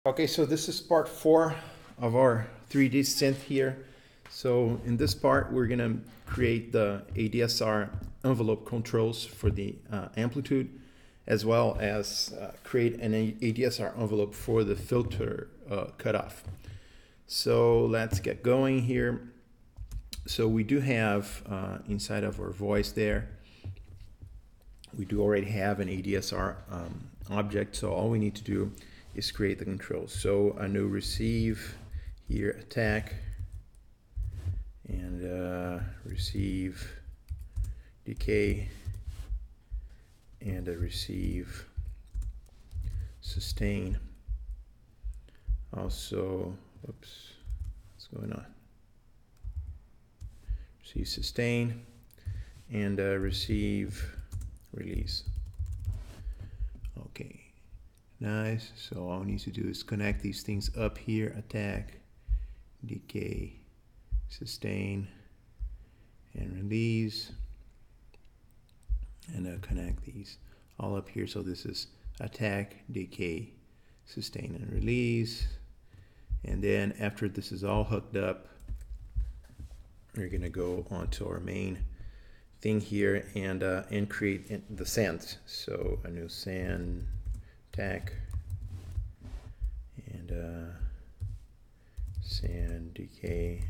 Okay, so this is part 4 of our 3D synth here. So in this part, we're gonna create the ADSR envelope controls for the amplitude, as well as create an ADSR envelope for the filter cutoff. So let's get going here. So we do have inside of our voice there, we do already have an ADSR object, so all we need to do is create the controls. So a new receive here, attack, and receive decay, and a receive sustain. Also, whoops, what's going on? Receive sustain, and receive release. Okay. Nice. So all we need to do is connect these things up here: attack, decay, sustain, and release. And connect these all up here. So this is attack, decay, sustain, and release. And then after this is all hooked up, we're going to go onto our main thing here and create the synth. So a new synth. Attack and send decay.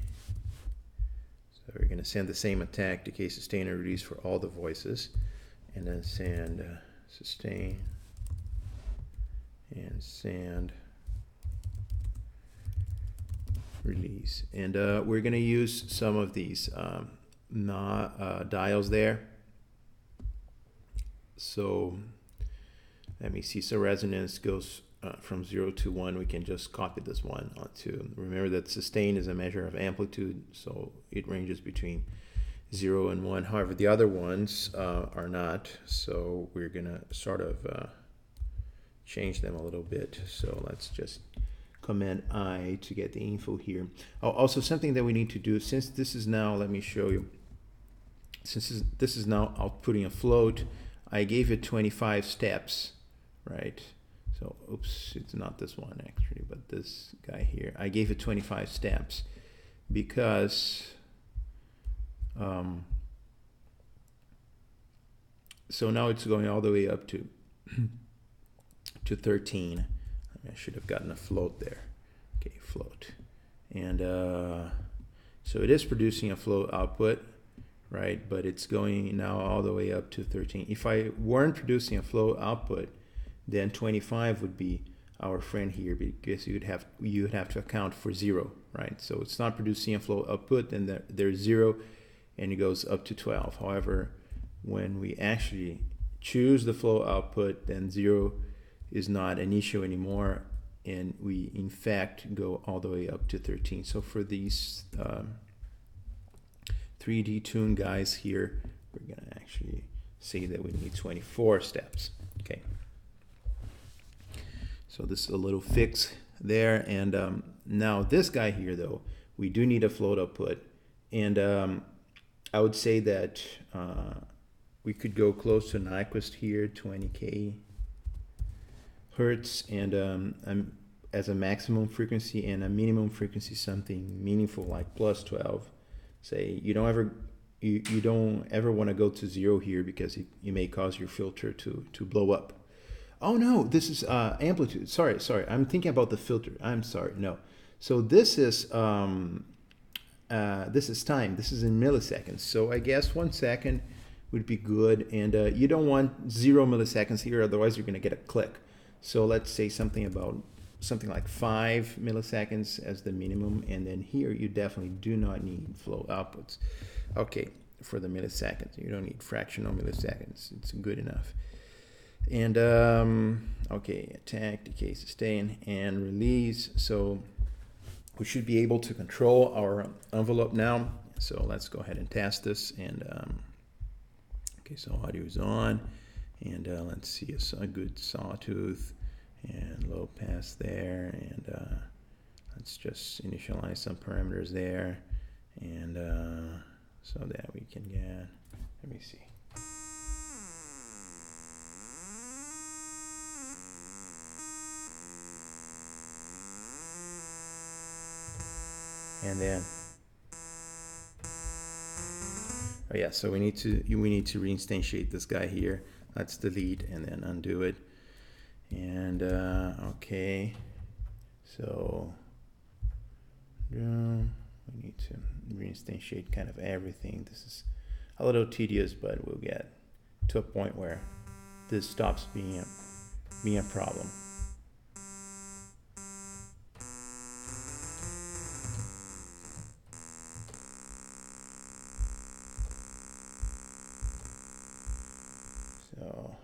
So we're going to send the same attack, decay, sustain, and release for all the voices, and then send sustain and send release. And we're going to use some of these dials there. So let me see. So resonance goes from 0 to 1. We can just copy this one onto. Remember that sustain is a measure of amplitude, so it ranges between 0 and 1. However, the other ones are not. So we're gonna sort of change them a little bit. So let's just Command I to get the info here. Oh, also something that we need to do, since this is now, let me show you. Since this is now outputting a float, I gave it 25 steps. Right, so oops, it's not this one actually, but this guy here. I gave it 25 steps because so now it's going all the way up to 13. I should have gotten a float there. Okay, float, and so it is producing a float output, right? But it's going now all the way up to 13. If I weren't producing a float output, then 25 would be our friend here, because you would have to account for 0, right? So it's not producing a flow output, and there's 0, and it goes up to 12. However, when we actually choose the flow output, then 0 is not an issue anymore, and we in fact go all the way up to 13. So for these 3D tune guys here, we're gonna actually say that we need 24 steps. Okay. So this is a little fix there, and now this guy here, though, we do need a float output, and I would say that we could go close to Nyquist here, 20k hertz, and as a maximum frequency, and a minimum frequency something meaningful like plus 12. Say you don't ever want to go to 0 here, because it may cause your filter to blow up. Oh no, this is amplitude. Sorry, I'm thinking about the filter. I'm sorry. No, so this is time. This is in milliseconds. So I guess 1 second would be good, and you don't want 0 milliseconds here, otherwise you're going to get a click. So let's say something like 5 milliseconds as the minimum, and then here you definitely do not need flow outputs. Okay, for the milliseconds, you don't need fractional milliseconds. It's good enough. And okay, attack, decay, sustain, and release. So we should be able to control our envelope now. So let's go ahead and test this. And okay, so audio is on, and let's see a good sawtooth and low pass there, and let's just initialize some parameters there, and so that we can get, let me see. and then oh yeah, so we need to reinstantiate this guy here. Let's delete and then undo it. And okay, so we need to reinstantiate kind of everything. This is a little tedious, but we'll get to a point where this stops being a problem. So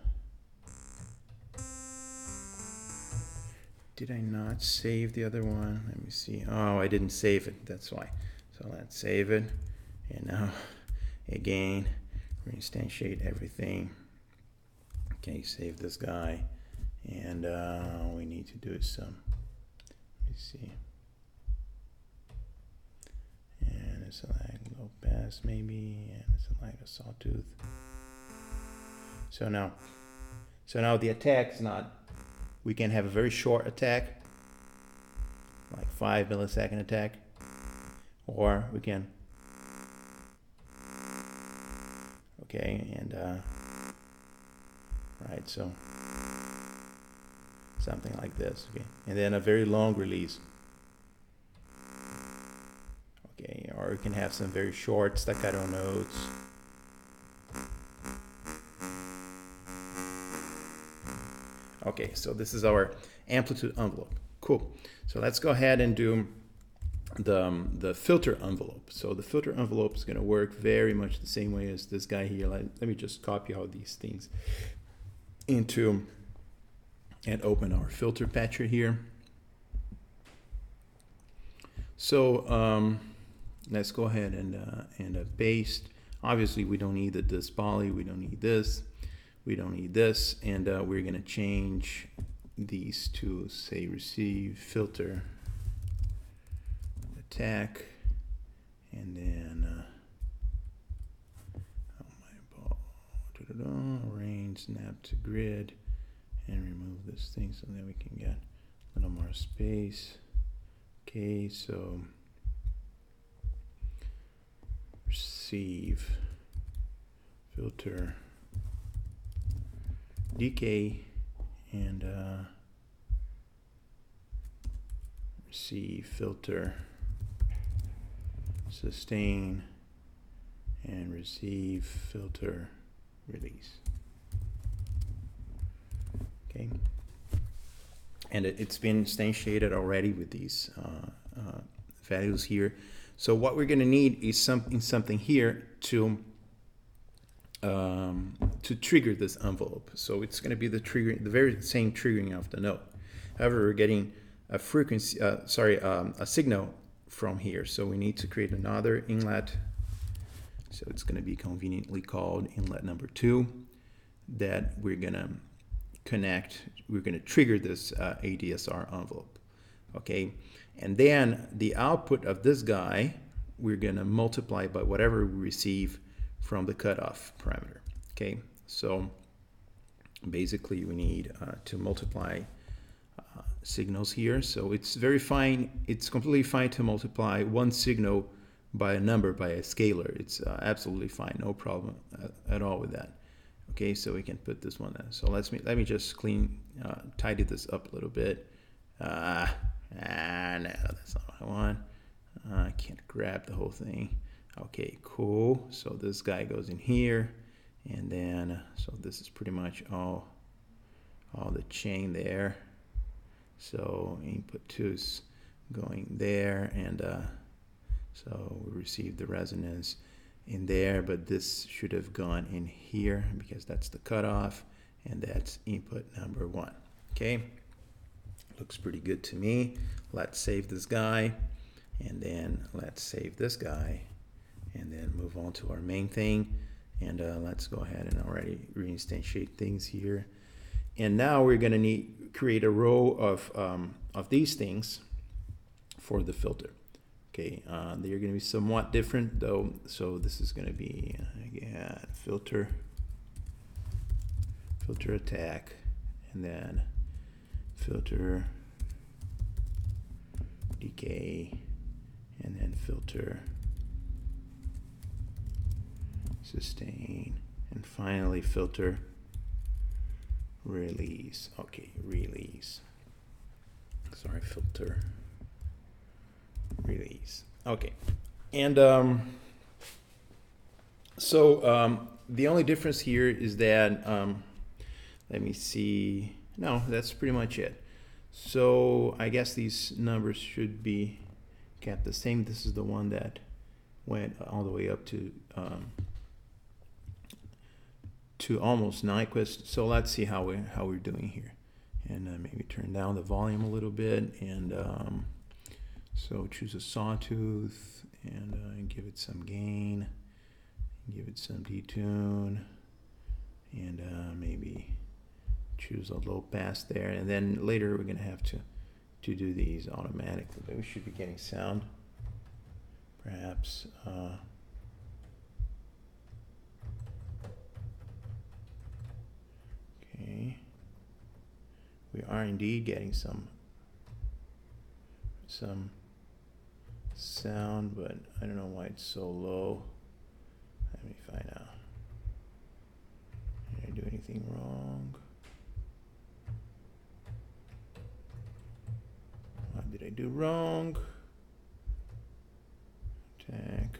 did I not save the other one? Let me see. Oh, I didn't save it. That's why. So let's save it. And now, again, reinstantiate everything. Okay, save this guy. And we need to do some. Let me see. And it's like low pass maybe. And it's like a sawtooth. So now the attack's not. We can have a very short attack, like 5 millisecond attack, or we can, okay, and right, so something like this, okay, and then a very long release, okay, or we can have some very short staccato notes. Okay, so this is our amplitude envelope. Cool. So let's go ahead and do the filter envelope. So the filter envelope is going to work very much the same way as this guy here. Let me just copy all these things into and open our filter patcher here. So let's go ahead and paste. Obviously, we don't need this poly. We don't need this. We don't need this, and we're going to change these to, say, receive, filter, attack, and then arrange, snap to grid, and remove this thing so that we can get a little more space. Okay, so receive, filter, decay, and receive, filter, sustain, and receive, filter, release. Okay, and it's been instantiated already with these values here. So what we're going to need is something here to trigger this envelope. So it's going to be the very same triggering of the node. However, we're getting a frequency, a signal from here. So we need to create another inlet. So it's going to be conveniently called inlet number 2 that we're going to connect. We're going to trigger this ADSR envelope. Okay, and then the output of this guy we're going to multiply by whatever we receive from the cutoff parameter. Okay, so basically we need to multiply signals here. So it's very fine. It's completely fine to multiply one signal by a number, by a scalar. It's absolutely fine, no problem at all with that. Okay, so we can put this one in. So let me just tidy this up a little bit. No, that's not what I want. I can't grab the whole thing. Okay, cool. So this guy goes in here, and then so this is pretty much all the chain there. So input 2 is going there, and so we receive the resonance in there, but this should have gone in here because that's the cutoff, and that's input number 1. Okay, looks pretty good to me. Let's save this guy, and then let's save this guy, and then move on to our main thing, and let's go ahead and already reinstantiate things here. And now we're going to create a row of these things for the filter. Okay, they're going to be somewhat different though. So this is going to be again filter attack, and then filter decay, and then filter, sustain, and finally filter, release. Okay, release. Sorry, filter, release. Okay, and the only difference here is that, let me see, no, that's pretty much it. So I guess these numbers should be kept the same. This is the one that went all the way up to almost Nyquist. So let's see how we're doing here, and maybe turn down the volume a little bit, and so choose a sawtooth and give it some gain, give it some detune, and maybe choose a low pass there, and then later we're gonna have to do these automatically, but we should be getting sound perhaps. Okay, we are indeed getting some sound, but I don't know why it's so low. Let me find out. Did I do anything wrong? What did I do wrong? Tag.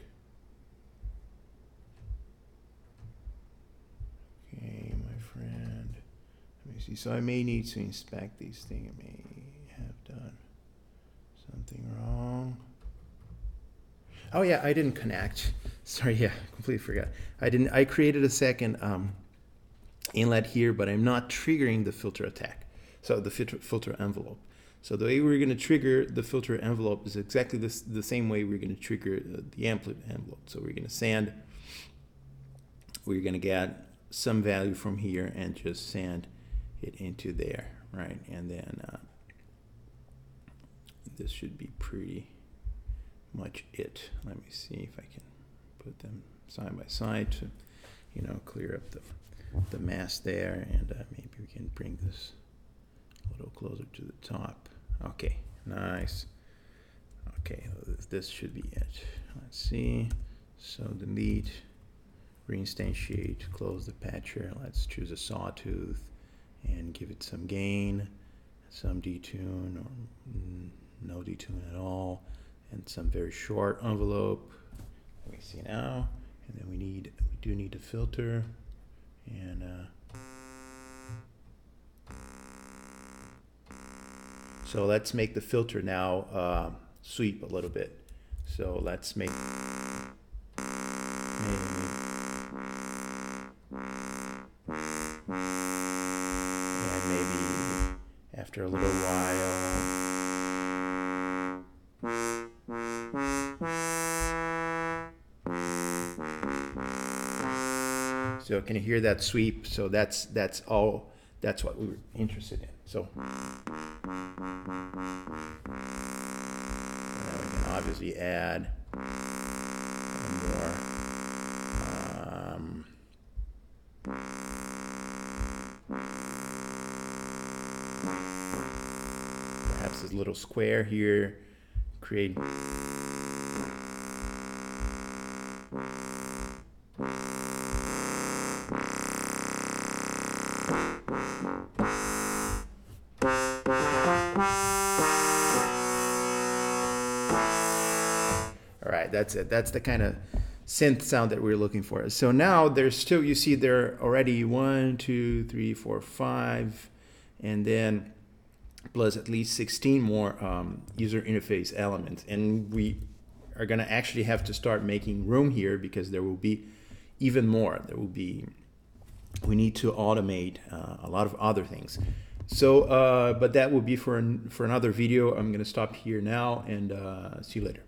Okay, my friend. Let me see. So I may need to inspect these things. I may have done something wrong. Oh yeah, I didn't connect. Sorry, yeah, completely forgot. I created a second inlet here, but I'm not triggering the filter attack. So the filter envelope. So the way we're going to trigger the filter envelope is exactly the same way we're going to trigger the ampli envelope. So we're going to sand. We're going to get some value from here and just sand it into there, right? And then this should be pretty much it. Let me see if I can put them side by side to, you know, clear up the mass there, and maybe we can bring this a little closer to the top. Okay, nice. Okay, this should be it. Let's see. So delete, reinstantiate, close the patcher. Let's choose a sawtooth and give it some gain, some detune or no detune at all, and some very short envelope. Let me see now. And then we do need a filter, and so let's make the filter now sweep a little bit. So let's make and maybe after a little while. So can you hear that sweep? So that's all. That's what we were interested in. So now we can obviously add more. Perhaps this little square here, create. All right, that's it. That's the kind of synth sound that we're looking for. So now there's still, you see there already 1, 2, 3, 4, 5, and then plus at least 16 more user interface elements. And we are going to actually have to start making room here because there will be even more. There will be, we need to automate a lot of other things. So, but that will be for another video. I'm going to stop here now and see you later.